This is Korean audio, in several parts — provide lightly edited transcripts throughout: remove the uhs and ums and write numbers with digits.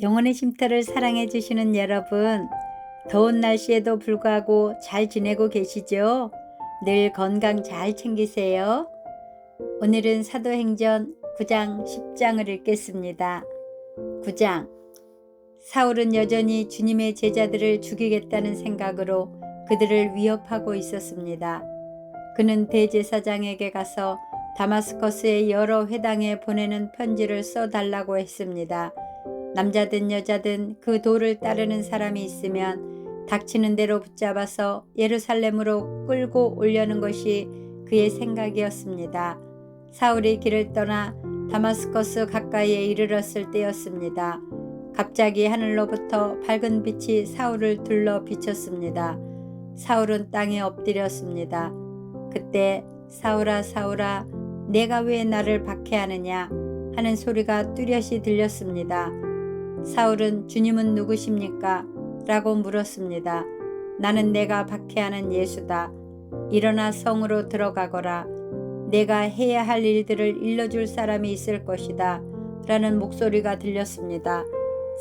영혼의 쉼터를 사랑해 주시는 여러분, 더운 날씨에도 불구하고 잘 지내고 계시죠? 늘 건강 잘 챙기세요. 오늘은 사도행전 9장 10장을 읽겠습니다. 9장. 사울은 여전히 주님의 제자들을 죽이겠다는 생각으로 그들을 위협하고 있었습니다. 그는 대제사장에게 가서 다마스커스의 여러 회당에 보내는 편지를 써달라고 했습니다. 남자든 여자든 그 도를 따르는 사람이 있으면 닥치는 대로 붙잡아서 예루살렘으로 끌고 오려는 것이 그의 생각이었습니다. 사울이 길을 떠나 다마스커스 가까이에 이르렀을 때였습니다. 갑자기 하늘로부터 밝은 빛이 사울을 둘러 비쳤습니다. 사울은 땅에 엎드렸습니다. 그때 사울아 사울아 내가 왜 나를 박해하느냐 하는 소리가 뚜렷이 들렸습니다. 사울은 주님은 누구십니까? 라고 물었습니다. 나는 내가 박해하는 예수다. 일어나 성으로 들어가거라. 내가 해야 할 일들을 일러줄 사람이 있을 것이다. 라는 목소리가 들렸습니다.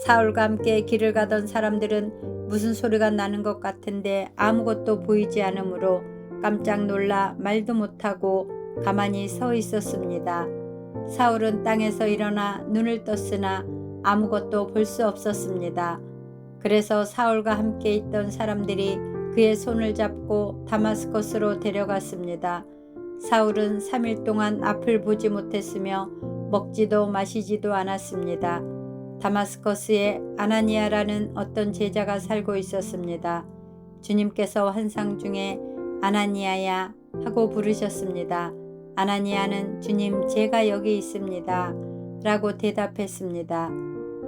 사울과 함께 길을 가던 사람들은 무슨 소리가 나는 것 같은데 아무것도 보이지 않으므로 깜짝 놀라 말도 못하고 가만히 서 있었습니다. 사울은 땅에서 일어나 눈을 떴으나 아무것도 볼 수 없었습니다. 그래서 사울과 함께 있던 사람들이 그의 손을 잡고 다마스커스로 데려갔습니다. 사울은 3일 동안 앞을 보지 못했으며 먹지도 마시지도 않았습니다. 다마스커스에 아나니아라는 어떤 제자가 살고 있었습니다. 주님께서 환상 중에 아나니아야 하고 부르셨습니다. 아나니아는 주님 제가 여기 있습니다 라고 대답했습니다.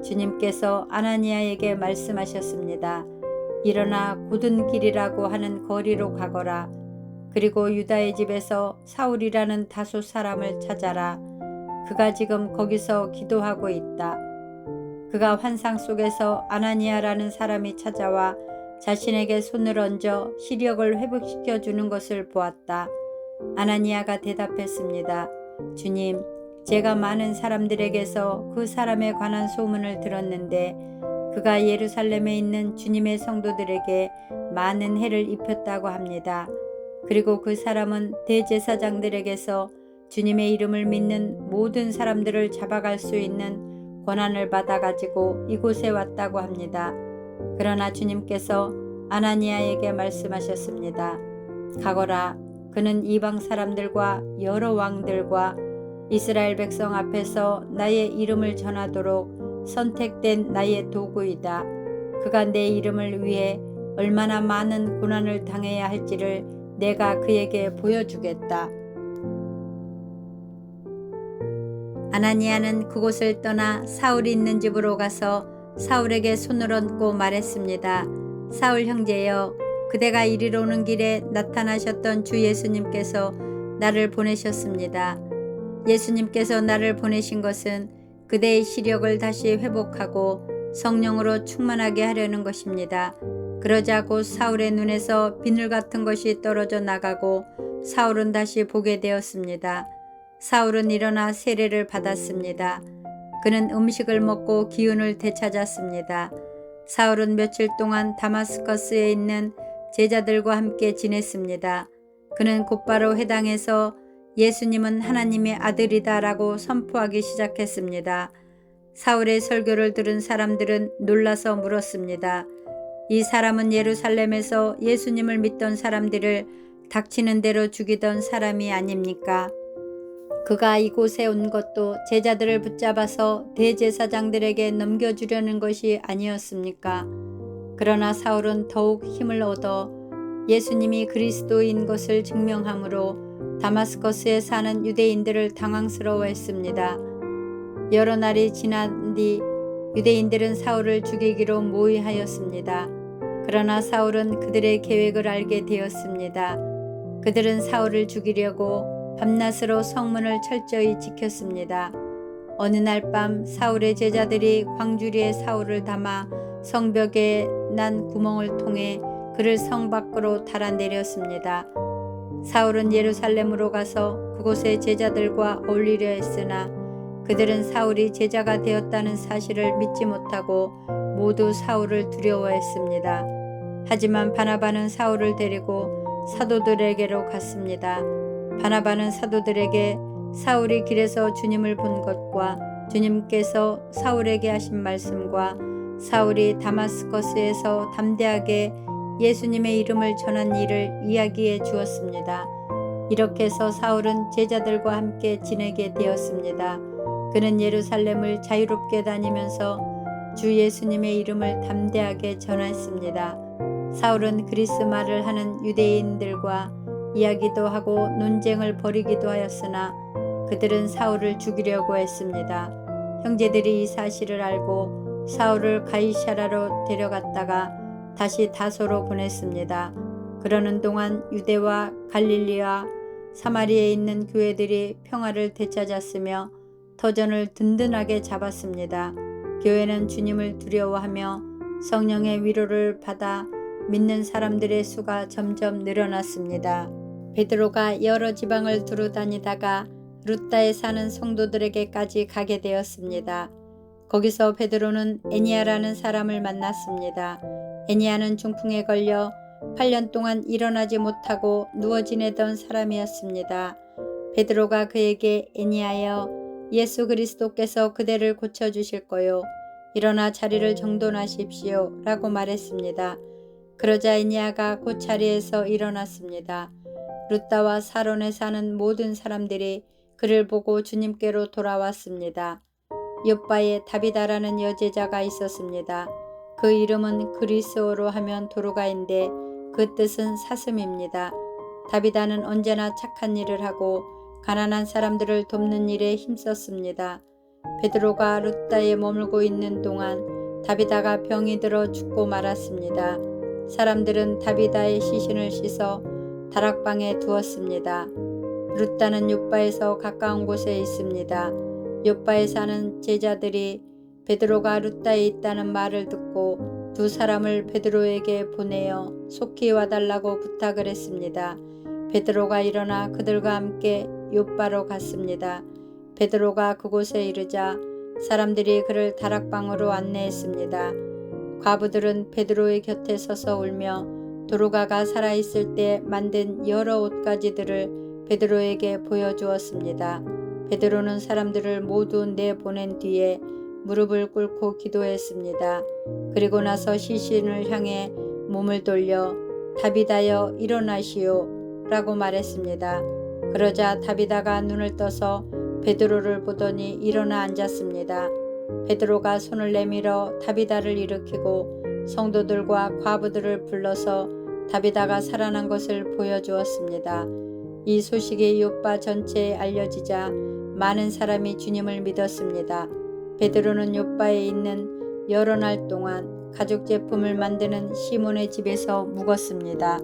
주님께서 아나니아에게 말씀하셨습니다. 일어나 굳은 길이라고 하는 거리로 가거라. 그리고 유다의 집에서 사울이라는 다수 사람을 찾아라. 그가 지금 거기서 기도하고 있다. 그가 환상 속에서 아나니아라는 사람이 찾아와 자신에게 손을 얹어 시력을 회복시켜 주는 것을 보았다. 아나니아가 대답했습니다. 주님, 제가 많은 사람들에게서 그 사람에 관한 소문을 들었는데 그가 예루살렘에 있는 주님의 성도들에게 많은 해를 입혔다고 합니다. 그리고 그 사람은 대제사장들에게서 주님의 이름을 믿는 모든 사람들을 잡아갈 수 있는 권한을 받아가지고 이곳에 왔다고 합니다. 그러나 주님께서 아나니아에게 말씀하셨습니다. 가거라. 그는 이방 사람들과 여러 왕들과 이스라엘 백성 앞에서 나의 이름을 전하도록 선택된 나의 도구이다. 그가 내 이름을 위해 얼마나 많은 고난을 당해야 할지를 내가 그에게 보여주겠다. 아나니아는 그곳을 떠나 사울이 있는 집으로 가서 사울에게 손을 얹고 말했습니다. 사울 형제여, 그대가 이리로 오는 길에 나타나셨던 주 예수님께서 나를 보내셨습니다. 예수님께서 나를 보내신 것은 그대의 시력을 다시 회복하고 성령으로 충만하게 하려는 것입니다. 그러자 곧 사울의 눈에서 비늘 같은 것이 떨어져 나가고 사울은 다시 보게 되었습니다. 사울은 일어나 세례를 받았습니다. 그는 음식을 먹고 기운을 되찾았습니다. 사울은 며칠 동안 다마스커스에 있는 제자들과 함께 지냈습니다. 그는 곧바로 회당에서 예수님은 하나님의 아들이다 라고 선포하기 시작했습니다. 사울의 설교를 들은 사람들은 놀라서 물었습니다. 이 사람은 예루살렘에서 예수님을 믿던 사람들을 닥치는 대로 죽이던 사람이 아닙니까? 그가 이곳에 온 것도 제자들을 붙잡아서 대제사장들에게 넘겨주려는 것이 아니었습니까? 그러나 사울은 더욱 힘을 얻어 예수님이 그리스도인 것을 증명함으로 다마스커스에 사는 유대인들을 당황스러워했습니다. 여러 날이 지난 뒤 유대인들은 사울을 죽이기로 모의하였습니다. 그러나 사울은 그들의 계획을 알게 되었습니다. 그들은 사울을 죽이려고 밤낮으로 성문을 철저히 지켰습니다. 어느 날 밤 사울의 제자들이 광주리에 사울을 담아 성벽에 난 구멍을 통해 그를 성 밖으로 달아내렸습니다. 사울은 예루살렘으로 가서 그곳의 제자들과 어울리려 했으나 그들은 사울이 제자가 되었다는 사실을 믿지 못하고 모두 사울을 두려워했습니다. 하지만 바나바는 사울을 데리고 사도들에게로 갔습니다. 바나바는 사도들에게 사울이 길에서 주님을 본 것과 주님께서 사울에게 하신 말씀과 사울이 다마스커스에서 담대하게 예수님의 이름을 전한 일을 이야기해 주었습니다. 이렇게 해서 사울은 제자들과 함께 지내게 되었습니다. 그는 예루살렘을 자유롭게 다니면서 주 예수님의 이름을 담대하게 전했습니다. 사울은 그리스 말을 하는 유대인들과 이야기도 하고 논쟁을 벌이기도 하였으나 그들은 사울을 죽이려고 했습니다. 형제들이 이 사실을 알고 사울을 가이사라로 데려갔다가 다시 다소로 보냈습니다. 그러는 동안 유대와 갈릴리와 사마리아에 있는 교회들이 평화를 되찾았으며 터전을 든든하게 잡았습니다. 교회는 주님을 두려워하며 성령의 위로를 받아 믿는 사람들의 수가 점점 늘어났습니다. 베드로가 여러 지방을 두루 다니다가 루다에 사는 성도들에게까지 가게 되었습니다. 거기서 베드로는 에니야라는 사람을 만났습니다. 에니야는 중풍에 걸려 8년 동안 일어나지 못하고 누워 지내던 사람이었습니다. 베드로가 그에게 에니야여 예수 그리스도께서 그대를 고쳐주실 거요. 일어나 자리를 정돈하십시오 라고 말했습니다. 그러자 에니야가 그 자리에서 일어났습니다. 루다와 사론에 사는 모든 사람들이 그를 보고 주님께로 돌아왔습니다. 요바에 다비다라는 여제자가 있었습니다. 그 이름은 그리스어로 하면 도루가인데 그 뜻은 사슴입니다. 다비다는 언제나 착한 일을 하고 가난한 사람들을 돕는 일에 힘썼습니다. 베드로가 루다에 머물고 있는 동안 다비다가 병이 들어 죽고 말았습니다. 사람들은 다비다의 시신을 씻어 다락방에 두었습니다. 루다는 요바에서 가까운 곳에 있습니다. 요바에 사는 제자들이 베드로가 루다에 있다는 말을 듣고 두 사람을 베드로에게 보내어 속히 와달라고 부탁을 했습니다. 베드로가 일어나 그들과 함께 요바로 갔습니다. 베드로가 그곳에 이르자 사람들이 그를 다락방으로 안내했습니다. 과부들은 베드로의 곁에 서서 울며 도루가가 살아있을 때 만든 여러 옷가지들을 베드로에게 보여주었습니다. 베드로는 사람들을 모두 내보낸 뒤에 무릎을 꿇고 기도했습니다. 그리고 나서 시신을 향해 몸을 돌려 다비다여 일어나시오 라고 말했습니다. 그러자 다비다가 눈을 떠서 베드로를 보더니 일어나 앉았습니다. 베드로가 손을 내밀어 다비다를 일으키고 성도들과 과부들을 불러서 다비다가 살아난 것을 보여주었습니다. 이 소식이 요빠 전체에 알려지자 많은 사람이 주님을 믿었습니다. 베드로는 요빠에 있는 여러 날 동안 가죽 제품을 만드는 시몬의 집에서 묵었습니다.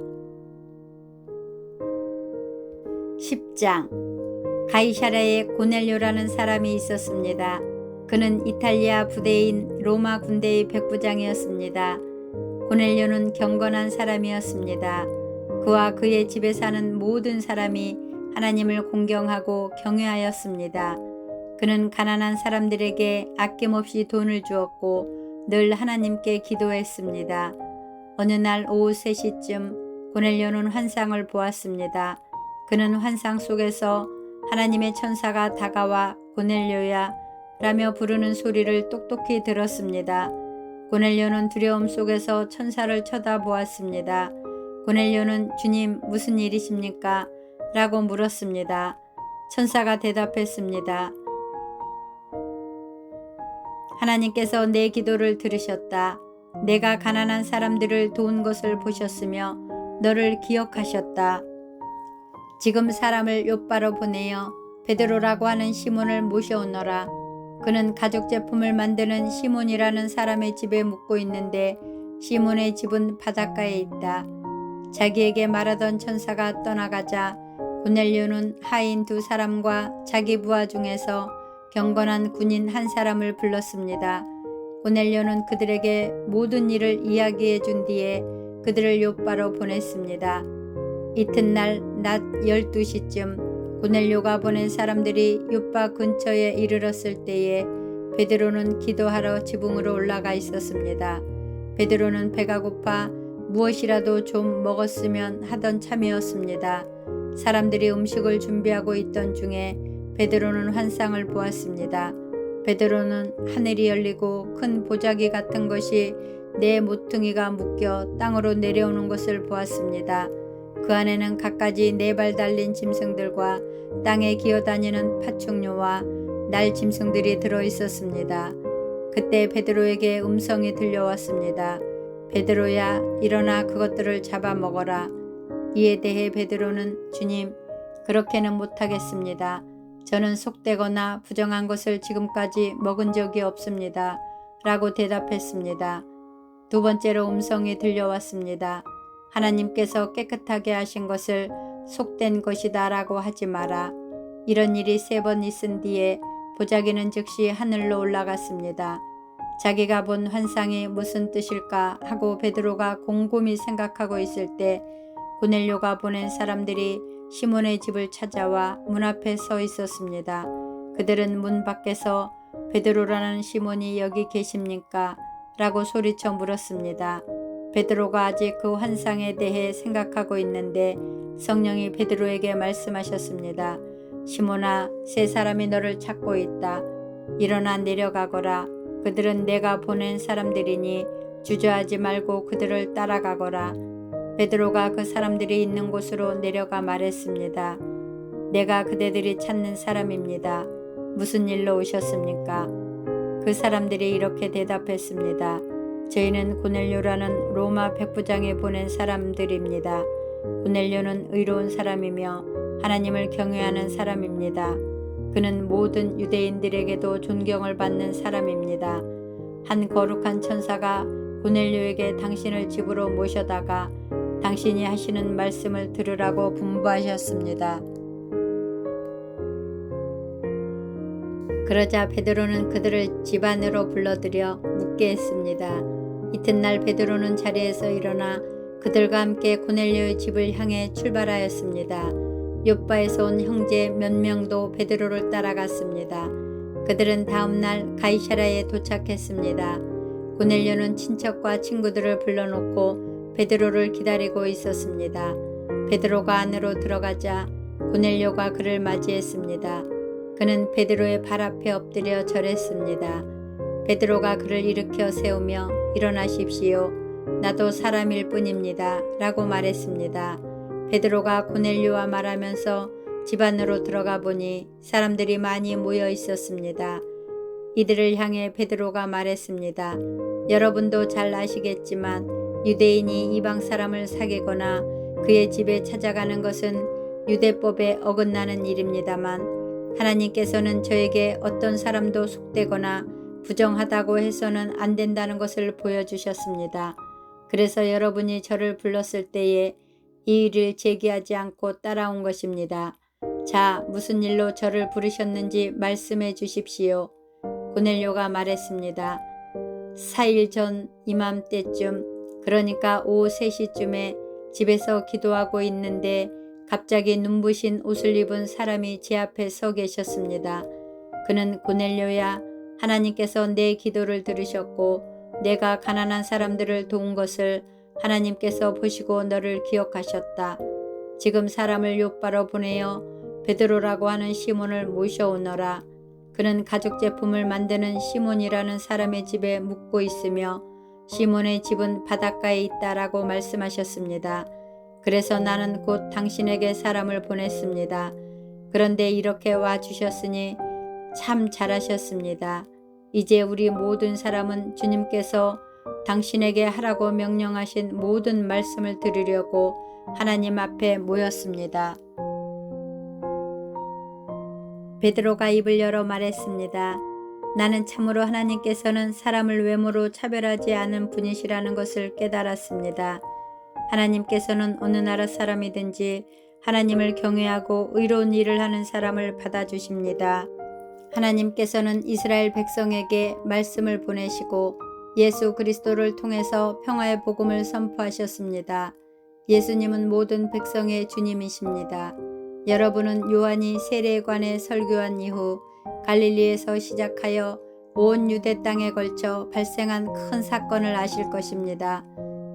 10장 가이사랴에 고넬료라는 사람이 있었습니다. 그는 이탈리아 부대인 로마 군대의 백부장이었습니다. 고넬료는 경건한 사람이었습니다. 그와 그의 집에 사는 모든 사람이 하나님을 공경하고 경외하였습니다. 그는 가난한 사람들에게 아낌없이 돈을 주었고 늘 하나님께 기도했습니다. 어느 날 오후 3시쯤 고넬료는 환상을 보았습니다. 그는 환상 속에서 하나님의 천사가 다가와 고넬료야 라며 부르는 소리를 똑똑히 들었습니다. 고넬료는 두려움 속에서 천사를 쳐다보았습니다. 고넬료는 주님 무슨 일이십니까? 라고 물었습니다. 천사가 대답했습니다. 하나님께서 내 기도를 들으셨다. 내가 가난한 사람들을 도운 것을 보셨으며 너를 기억하셨다. 지금 사람을 요바로 보내어 베드로라고 하는 시몬을 모셔오너라. 그는 가죽 제품을 만드는 시몬이라는 사람의 집에 묵고 있는데 시몬의 집은 바닷가에 있다. 자기에게 말하던 천사가 떠나가자 고넬료는 하인 2사람과 자기 부하 중에서 경건한 군인 1사람을 불렀습니다. 고넬료는 그들에게 모든 일을 이야기해 준 뒤에 그들을 요바로 보냈습니다. 이튿날 낮 12시쯤 고넬료가 보낸 사람들이 욥바 근처에 이르렀을 때에 베드로는 기도하러 지붕으로 올라가 있었습니다. 베드로는 배가 고파 무엇이라도 좀 먹었으면 하던 참이었습니다. 사람들이 음식을 준비하고 있던 중에 베드로는 환상을 보았습니다. 베드로는 하늘이 열리고 큰 보자기 같은 것이 네 모퉁이가 묶여 땅으로 내려오는 것을 보았습니다. 그 안에는 갖가지 4발 달린 짐승들과 땅에 기어다니는 파충류와 날 짐승들이 들어 있었습니다. 그때 베드로에게 음성이 들려왔습니다. 베드로야, 일어나 그것들을 잡아먹어라. 이에 대해 베드로는 주님, 그렇게는 못하겠습니다. 저는 속되거나 부정한 것을 지금까지 먹은 적이 없습니다. 라고 대답했습니다. 두 번째로 음성이 들려왔습니다. 하나님께서 깨끗하게 하신 것을 속된 것이다 라고 하지 마라. 이런 일이 3번 있은 뒤에 보자기는 즉시 하늘로 올라갔습니다. 자기가 본 환상이 무슨 뜻일까 하고 베드로가 곰곰이 생각하고 있을 때 고넬료가 보낸 사람들이 시몬의 집을 찾아와 문 앞에 서 있었습니다. 그들은 문 밖에서 베드로라는 시몬이 여기 계십니까? 라고 소리쳐 물었습니다. 베드로가 아직 그 환상에 대해 생각하고 있는데 성령이 베드로에게 말씀하셨습니다. 시몬아, 3사람이 너를 찾고 있다. 일어나 내려가거라. 그들은 내가 보낸 사람들이니 주저하지 말고 그들을 따라가거라. 베드로가 그 사람들이 있는 곳으로 내려가 말했습니다. 내가 그대들이 찾는 사람입니다. 무슨 일로 오셨습니까? 그 사람들이 이렇게 대답했습니다. 저희는 고넬료라는 로마 백부장이 보낸 사람들입니다. 고넬료는 의로운 사람이며 하나님을 경외하는 사람입니다. 그는 모든 유대인들에게도 존경을 받는 사람입니다. 한 거룩한 천사가 고넬료에게 당신을 집으로 모셔다가 당신이 하시는 말씀을 들으라고 분부하셨습니다. 그러자 베드로는 그들을 집 안으로 불러들여 묻게 했습니다. 이튿날 베드로는 자리에서 일어나 그들과 함께 고넬료의 집을 향해 출발하였습니다. 욥바에서 온 형제 몇 명도 베드로를 따라갔습니다. 그들은 다음날 가이사랴에 도착했습니다. 고넬료는 친척과 친구들을 불러놓고 베드로를 기다리고 있었습니다. 베드로가 안으로 들어가자 고넬료가 그를 맞이했습니다. 그는 베드로의 발 앞에 엎드려 절했습니다. 베드로가 그를 일으켜 세우며 일어나십시오. 나도 사람일 뿐입니다. 라고 말했습니다. 베드로가 고넬료와 말하면서 집 안으로 들어가 보니 사람들이 많이 모여 있었습니다. 이들을 향해 베드로가 말했습니다. 여러분도 잘 아시겠지만 유대인이 이방 사람을 사귀거나 그의 집에 찾아가는 것은 유대법에 어긋나는 일입니다만 하나님께서는 저에게 어떤 사람도 속되거나 부정하다고 해서는 안 된다는 것을 보여주셨습니다. 그래서 여러분이 저를 불렀을 때에 이 일을 제기하지 않고 따라온 것입니다. 자, 무슨 일로 저를 부르셨는지 말씀해 주십시오. 고넬료가 말했습니다. 4일 전 이맘때쯤, 그러니까 오후 3시쯤에 집에서 기도하고 있는데 갑자기 눈부신 옷을 입은 사람이 제 앞에 서 계셨습니다. 그는 고넬료야, 하나님께서 내 기도를 들으셨고 내가 가난한 사람들을 도운 것을 하나님께서 보시고 너를 기억하셨다. 지금 사람을 욥바로 보내어 베드로라고 하는 시몬을 모셔오너라. 그는 가죽 제품을 만드는 시몬이라는 사람의 집에 묵고 있으며 시몬의 집은 바닷가에 있다라고 말씀하셨습니다. 그래서 나는 곧 당신에게 사람을 보냈습니다. 그런데 이렇게 와주셨으니 참 잘하셨습니다. 이제 우리 모든 사람은 주님께서 당신에게 하라고 명령하신 모든 말씀을 들으려고 하나님 앞에 모였습니다. 베드로가 입을 열어 말했습니다. 나는 참으로 하나님께서는 사람을 외모로 차별하지 않은 분이시라는 것을 깨달았습니다. 하나님께서는 어느 나라 사람이든지 하나님을 경외하고 의로운 일을 하는 사람을 받아주십니다. 하나님께서는 이스라엘 백성에게 말씀을 보내시고 예수 그리스도를 통해서 평화의 복음을 선포하셨습니다. 예수님은 모든 백성의 주님이십니다. 여러분은 요한이 세례에 관해 설교한 이후 갈릴리에서 시작하여 온 유대 땅에 걸쳐 발생한 큰 사건을 아실 것입니다.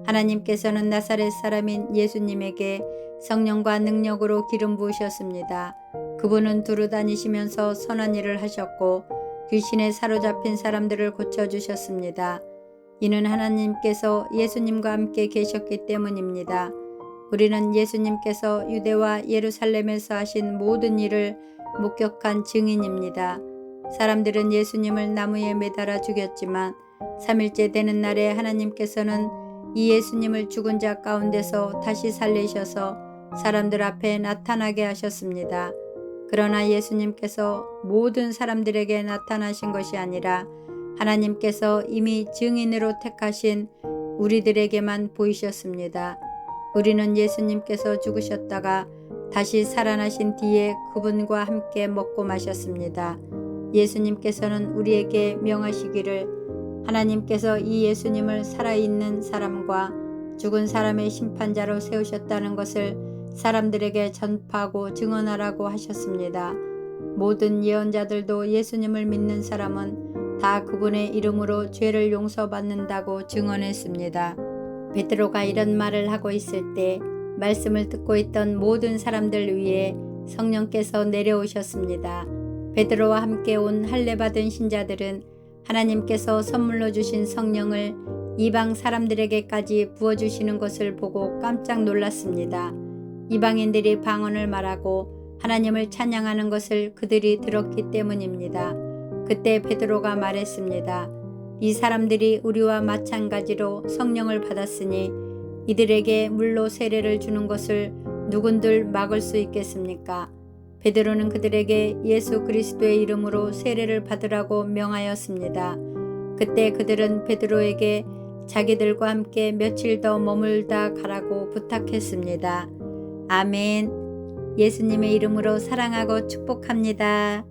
하나님께서는 나사렛 사람인 예수님에게 성령과 능력으로 기름 부으셨습니다. 그분은 두루 다니시면서 선한 일을 하셨고 귀신에 사로잡힌 사람들을 고쳐주셨습니다. 이는 하나님께서 예수님과 함께 계셨기 때문입니다. 우리는 예수님께서 유대와 예루살렘에서 하신 모든 일을 목격한 증인입니다. 사람들은 예수님을 나무에 매달아 죽였지만 3일째 되는 날에 하나님께서는 이 예수님을 죽은 자 가운데서 다시 살리셔서 사람들 앞에 나타나게 하셨습니다. 그러나 예수님께서 모든 사람들에게 나타나신 것이 아니라 하나님께서 이미 증인으로 택하신 우리들에게만 보이셨습니다. 우리는 예수님께서 죽으셨다가 다시 살아나신 뒤에 그분과 함께 먹고 마셨습니다. 예수님께서는 우리에게 명하시기를 하나님께서 이 예수님을 살아있는 사람과 죽은 사람의 심판자로 세우셨다는 것을 사람들에게 전파하고 증언하라고 하셨습니다. 모든 예언자들도 예수님을 믿는 사람은 다 그분의 이름으로 죄를 용서받는다고 증언했습니다. 베드로가 이런 말을 하고 있을 때 말씀을 듣고 있던 모든 사람들 위에 성령께서 내려오셨습니다. 베드로와 함께 온 할례 받은 신자들은 하나님께서 선물로 주신 성령을 이방 사람들에게까지 부어주시는 것을 보고 깜짝 놀랐습니다. 이방인들이 방언을 말하고 하나님을 찬양하는 것을 그들이 들었기 때문입니다. 그때 베드로가 말했습니다. 이 사람들이 우리와 마찬가지로 성령을 받았으니 이들에게 물로 세례를 주는 것을 누군들 막을 수 있겠습니까? 베드로는 그들에게 예수 그리스도의 이름으로 세례를 받으라고 명하였습니다. 그때 그들은 베드로에게 자기들과 함께 며칠 더 머물다 가라고 부탁했습니다. 아멘. 예수님의 이름으로 사랑하고 축복합니다.